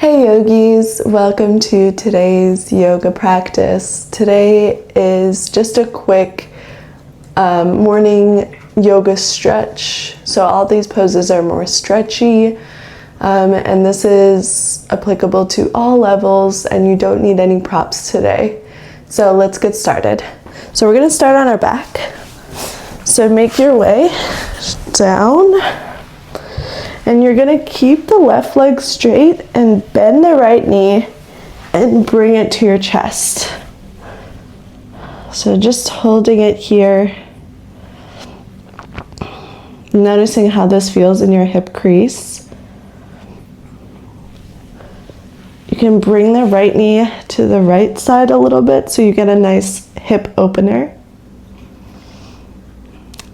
Hey yogis, welcome to today's yoga practice. Today is just a quick morning yoga stretch. So all these poses are more stretchy and this is applicable to all levels and you don't need any props today. So let's get started. So we're going to start on our back. So make your way down. And you're gonna keep the left leg straight and bend the right knee and bring it to your chest. So just holding it here. Noticing how this feels in your hip crease. You can bring the right knee to the right side a little bit so you get a nice hip opener.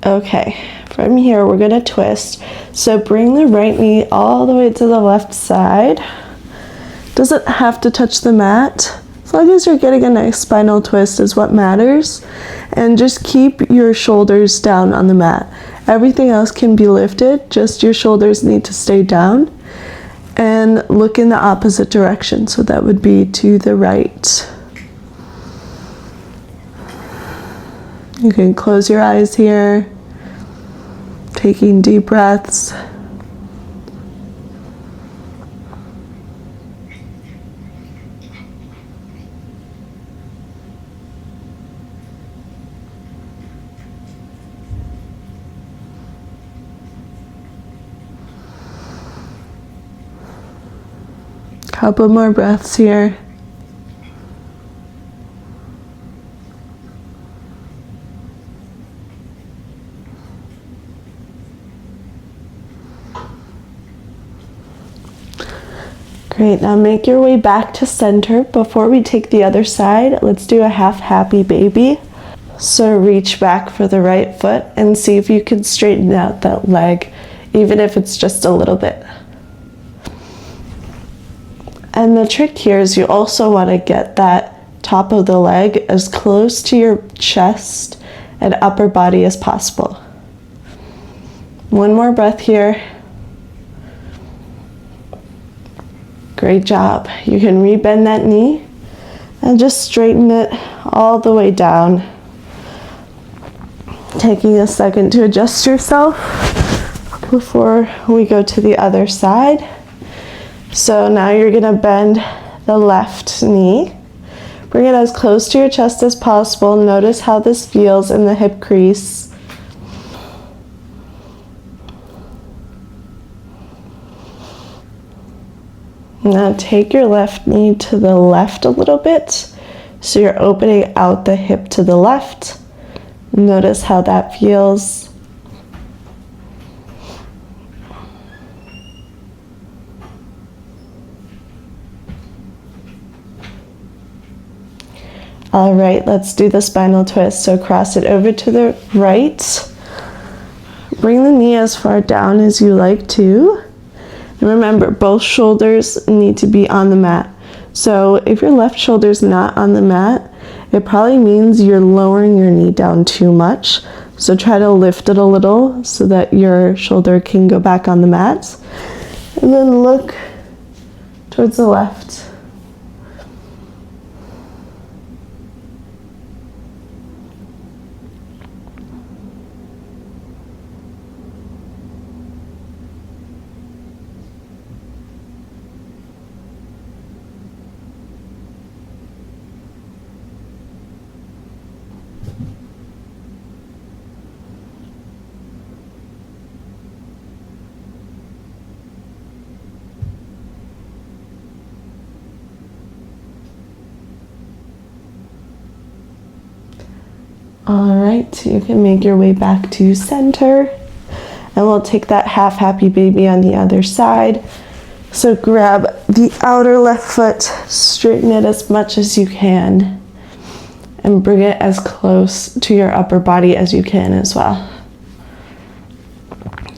Okay, from here we're gonna twist. So bring the right knee all the way to the left side. Doesn't have to touch the mat. As long as you're getting a nice spinal twist is what matters. And just keep your shoulders down on the mat. Everything else can be lifted, just your shoulders need to stay down. And look in the opposite direction, so that would be to the right. You can close your eyes here, taking deep breaths. Couple more breaths here. Great, now make your way back to center. Before we take the other side, let's do a half happy baby. So reach back for the right foot and see if you can straighten out that leg, even if it's just a little bit. And the trick here is you also want to get that top of the leg as close to your chest and upper body as possible. One more breath here. Great job. You can rebend that knee and just straighten it all the way down. Taking a second to adjust yourself before we go to the other side. So now you're going to bend the left knee. Bring it as close to your chest as possible. Notice how this feels in the hip crease. Now take your left knee to the left a little bit. So you're opening out the hip to the left. Notice how that feels. All right, let's do the spinal twist. So cross it over to the right. Bring the knee as far down as you like to. And remember, both shoulders need to be on the mat. So if your left shoulder's not on the mat, it probably means you're lowering your knee down too much. So try to lift it a little so that your shoulder can go back on the mat. And then look towards the left. All right, you can make your way back to center and we'll take that half happy baby on the other side. So grab the outer left foot, straighten it as much as you can and bring it as close to your upper body as you can as well.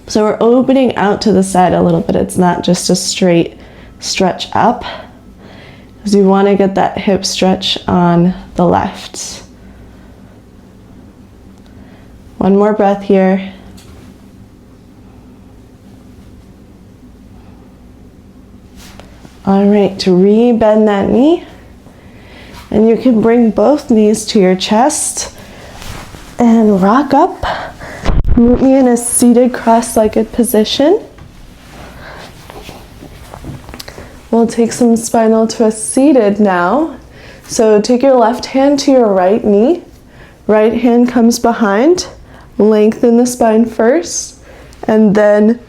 So we're opening out to the side a little bit. It's not just a straight stretch up, because you want to get that hip stretch on the left. One more breath here. All right, re-bend that knee. And you can bring both knees to your chest and rock up. Meet me in a seated cross-legged position. We'll take some spinal twists seated now. So take your left hand to your right knee. Right hand comes behind. Lengthen the spine first, and then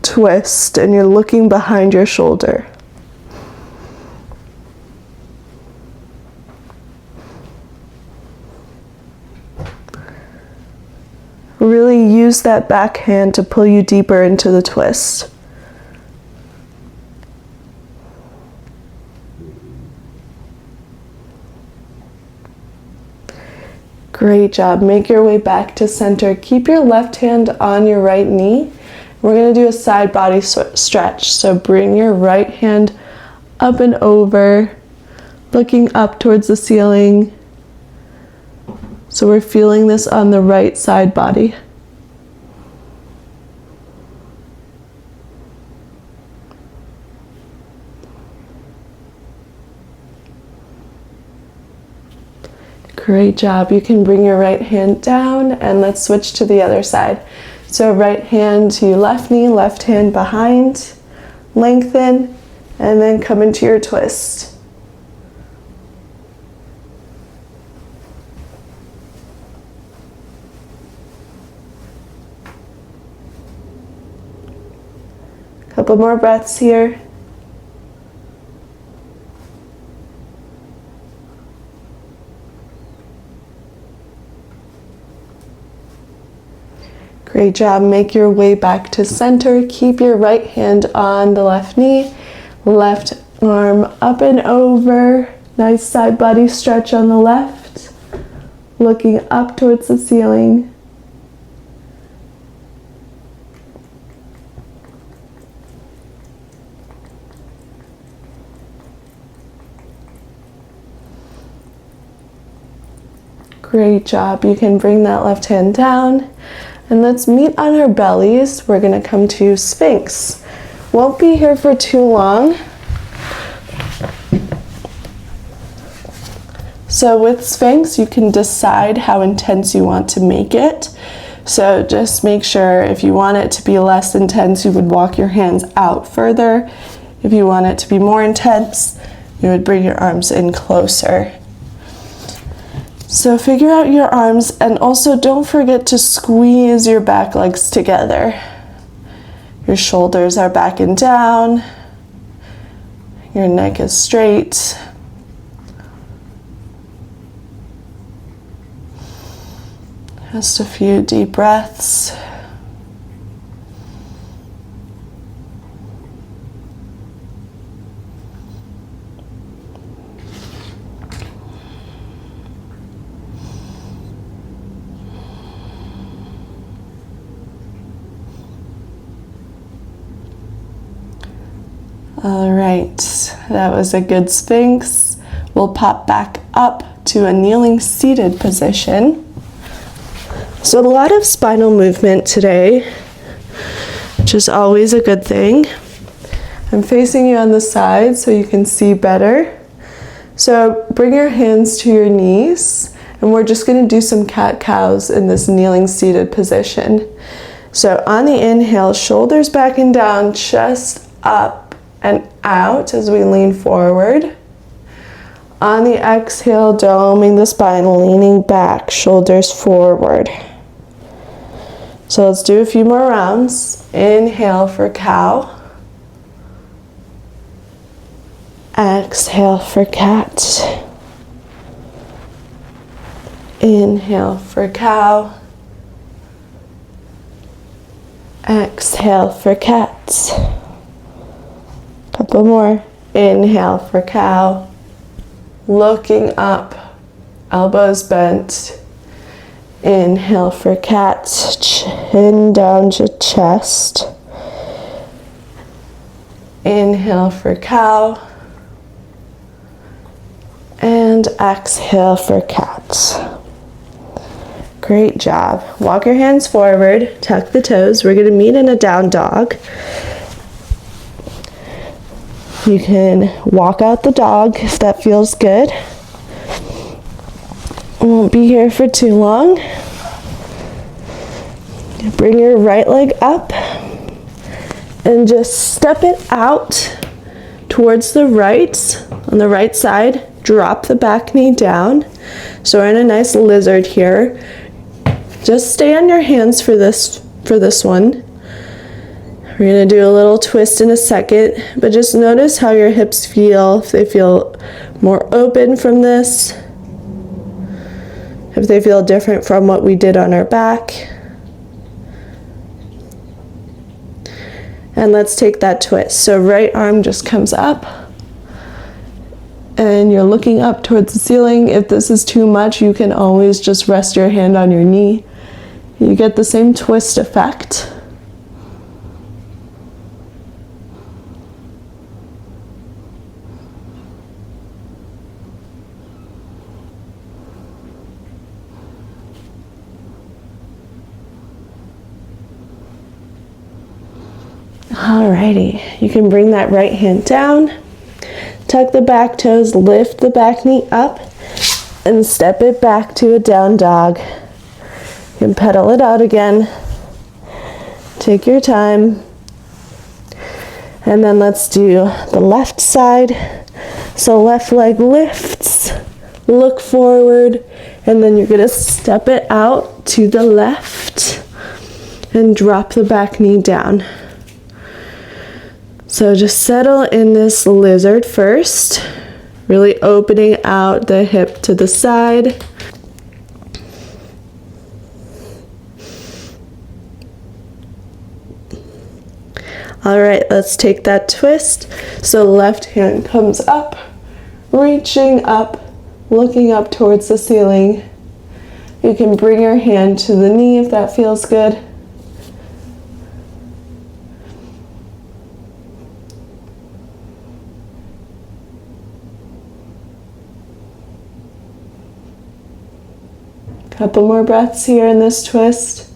twist, and you're looking behind your shoulder. Really use that back hand to pull you deeper into the twist. Great job. Make your way back to center. Keep your left hand on your right knee. We're going to do a side body stretch. So bring your right hand up and over, looking up towards the ceiling. So we're feeling this on the right side body. Great job. You can bring your right hand down, and let's switch to the other side. So right hand to your left knee, left hand behind, lengthen, and then come into your twist. Couple more breaths here. Great job. Make your way back to center. Keep your right hand on the left knee, left arm up and over. Nice side body stretch on the left, looking up towards the ceiling. Great job. You can bring that left hand down. And let's meet on our bellies. We're going to come to Sphinx. Won't be here for too long. So with Sphinx, you can decide how intense you want to make it. So just make sure if you want it to be less intense, you would walk your hands out further. If you want it to be more intense, you would bring your arms in closer. So figure out your arms, and also don't forget to squeeze your back legs together. Your shoulders are back and down. Your neck is straight. Just a few deep breaths. All right, that was a good Sphinx. We'll pop back up to a kneeling seated position. So a lot of spinal movement today, which is always a good thing. I'm facing you on the side so you can see better. So bring your hands to your knees, and we're just going to do some cat-cows in this kneeling seated position. So on the inhale, shoulders back and down, chest up and out as we lean forward. On the exhale, doming the spine, leaning back, shoulders forward. So let's do a few more rounds. Inhale for cow. Exhale for cat. Inhale for cow. Exhale for cat. Couple more. Inhale for cow. Looking up, elbows bent. Inhale for cat, chin down to chest. Inhale for cow. And exhale for cat. Great job. Walk your hands forward, tuck the toes. We're going to meet in a down dog. You can walk out the dog if that feels good. Won't be here for too long. Bring your right leg up and just step it out towards the right. On the right side, drop the back knee down. So we're in a nice lizard here. Just stay on your hands for this one. We're going to do a little twist in a second, but just notice how your hips feel, if they feel more open from this, if they feel different from what we did on our back. And let's take that twist. So right arm just comes up and you're looking up towards the ceiling. If this is too much, you can always just rest your hand on your knee. You get the same twist effect. Alrighty, you can bring that right hand down, tuck the back toes, lift the back knee up, and step it back to a down dog. You can pedal it out again. Take your time. And then let's do the left side. So left leg lifts, look forward, and then you're gonna step it out to the left and drop the back knee down. So just settle in this lizard first, really opening out the hip to the side. All right, let's take that twist. So left hand comes up, reaching up, looking up towards the ceiling. You can bring your hand to the knee if that feels good. Couple more breaths here in this twist.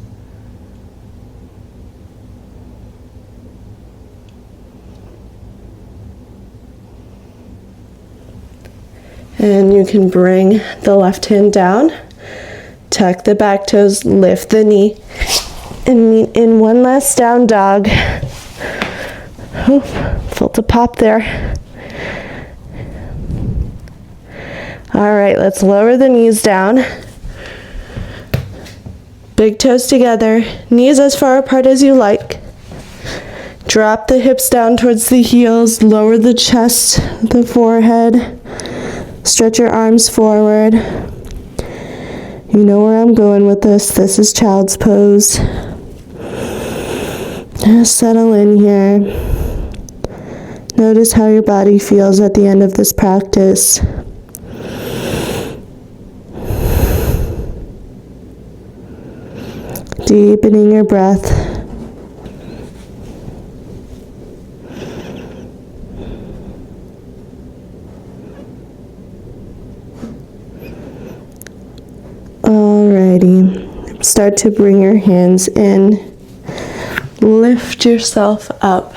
And you can bring the left hand down, tuck the back toes, lift the knee, and meet in one last down dog. Oh, felt a pop there. All right, let's lower the knees down. Big toes together, knees as far apart as you like. Drop the hips down towards the heels, lower the chest, the forehead. Stretch your arms forward. You know where I'm going with this. This is child's pose. Just settle in here. Notice how your body feels at the end of this practice. Deepening your breath. Alrighty, start to bring your hands in. Lift yourself up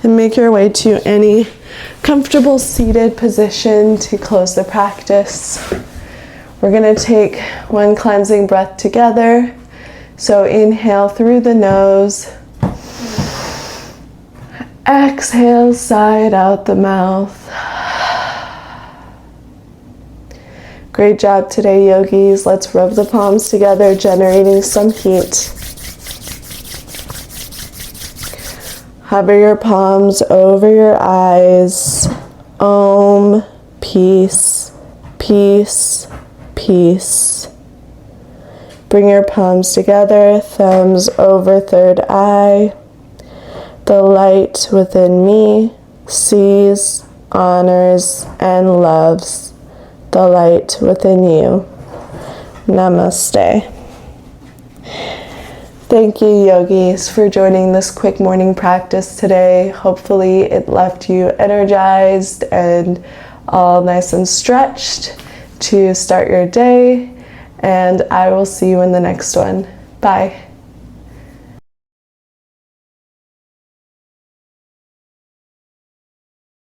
and make your way to any comfortable seated position to close the practice. We're going to take one cleansing breath together. So inhale through the nose. Exhale, side out the mouth. Great job today, yogis. Let's rub the palms together, generating some heat. Hover your palms over your eyes. Om, peace, peace, peace. Bring your palms together, thumbs over third eye. The light within me sees, honors, and loves the light within you. Namaste. Thank you, yogis, for joining this quick morning practice today. Hopefully it left you energized and all nice and stretched to start your day. And I will see you in the next one. Bye.